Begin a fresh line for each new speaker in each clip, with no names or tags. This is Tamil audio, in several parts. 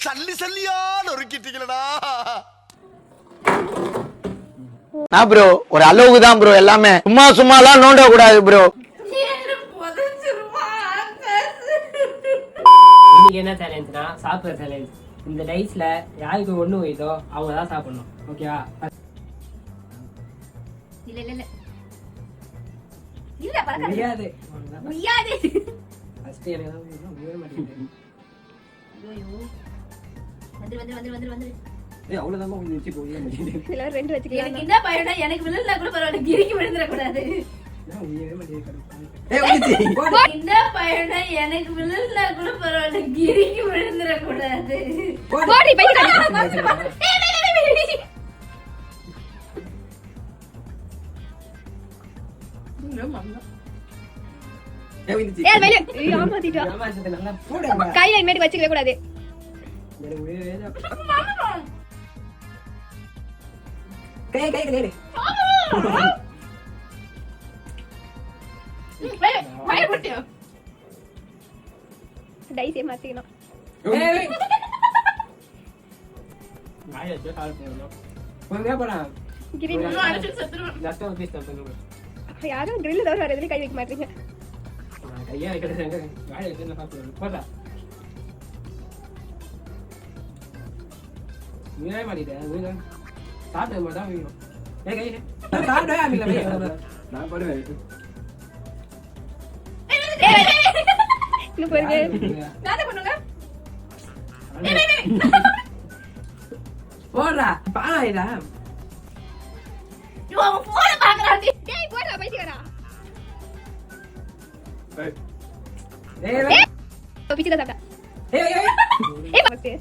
சல்லி சல்லியா நொறுக்கிட்டீங்களடா.
நான் ப்ரோ ஒரு அளவுக்கு தான் ப்ரோ எல்லாமே. சும்மா சும்மாலாம் நோண்ட கூடாது ப்ரோ.
இன்னைக்கு என்ன சேலஞ்சுனா சாப்பிட்ற சேலஞ்ச். இந்த டைஸ்ல யாருக்கு ஒண்ணு வைதோ அவங்க தான் சாப்பிடணும். ஓகேவா?
இல்ல இல்ல இல்ல இல்ல பரவாயில்லை.
முடியாது
முடியாது.
ஃபர்ஸ்ட் எனக்கு தான் முடிய மாட்டேங்குது.
ஐயோ வந்து வந்து வந்து வந்து வந்து
ஏய் அவ்வளவுதான் கொஞ்சம் வச்சு போயே மாட்டேங்குது.
எல்லாரும் ரெண்டு வச்சுக்கலாம். எனக்கு என்ன பயம்னா எனக்கு விழுந்தா கூட பரவாயில்லை, கிரிக்கு விழுந்துற கூடாது.
நான் முடியவே மாட்டேங்குது.
என்ன பயம்னா எனக்கு விழுந்தா கூட பரவாயில்லை, கிரிக்கு விழுந்துற கூடாது.
போடி பைத்தியக்காரி. ஏய் வெளிய ஏமாத்திட்டா.
ஏமாத்திட்டு நல்லா போடு.
கையில இமேட் வச்சுக்கவே கூடாது.
எனக்கு முடியவே இல்லை. கை
பய போட்டியா?
டைஸ் ஏமாத்திக்கணும்.
ஏய் நாயே கால் பண்ணணும். கொஞ்சம் போடா.
கிரில்
இன்னும் அடிச்சு செத்துறேன்.
லாஸ்டா பீஸ் தான் பண்ணுங்க.
யாரும் கிரில் தவிர வேற எதுலயும் கை வைக்க மாட்டீங்க.
நான் கையா வைக்கிறேன். வாயை வச்சு நான் சாப்பிடுறேன். போடா. நீயே மாட்டிட்டேன். நீ சாப்பிட மாட்டா வேணும். ஏய் கையில சாப்பிடவே ஆமில. நான் போடுவேன்.
இன்னும் பாருங்க.
நானே பண்ணுங்க.
போடா. பாலாயிடா.
யோ அவன் போன பாக்குறான்.
டேய் போடா பைத்தியக்காரா.
ஏய்
பிச்சை சாப்பிட்டா.
ஏய்
ஏய் பாத்து.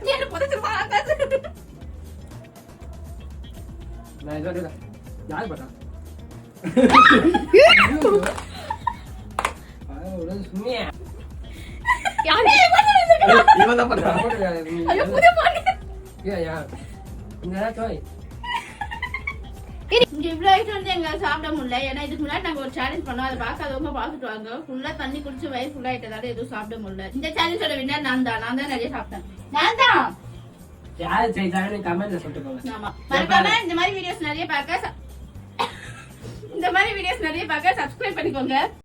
நீ என்ன புதைச்சிருப்பா ஆகாது.
நான் இதோட யார் போட்டா? சும்மியா
யாரு?
இவன் தான் பண்றான்.
ஐயோ புது மாடி.
ஏயா இந்த டோய்
இங்க இவ்வளவு ஐட்டம் வந்து எங்க சாப்பிட முடியல. ஏன்னா இதுக்கு முன்னாடி நாங்க ஒரு சேலஞ்ச் பண்ணோம், அதை பார்க்காதவங்க பார்த்துட்டு வாங்க. ஃபுல்லா தண்ணி குடிச்சு வயிறு ஃபுல்லா ஆயிட்டதால எதுவும் சாப்பிட முடியல. இந்த சேலஞ்சோட வின்னர் நான் தான் நிறைய சாப்பிட்டேன். நான் தான்.
யார் செய்தாலும் கமெண்ட்ல சொல்லிட்டு போங்க.
ஆமா மறக்காம இந்த மாதிரி வீடியோஸ் நிறைய பார்க்க சப்ஸ்கிரைப் பண்ணிக்கோங்க.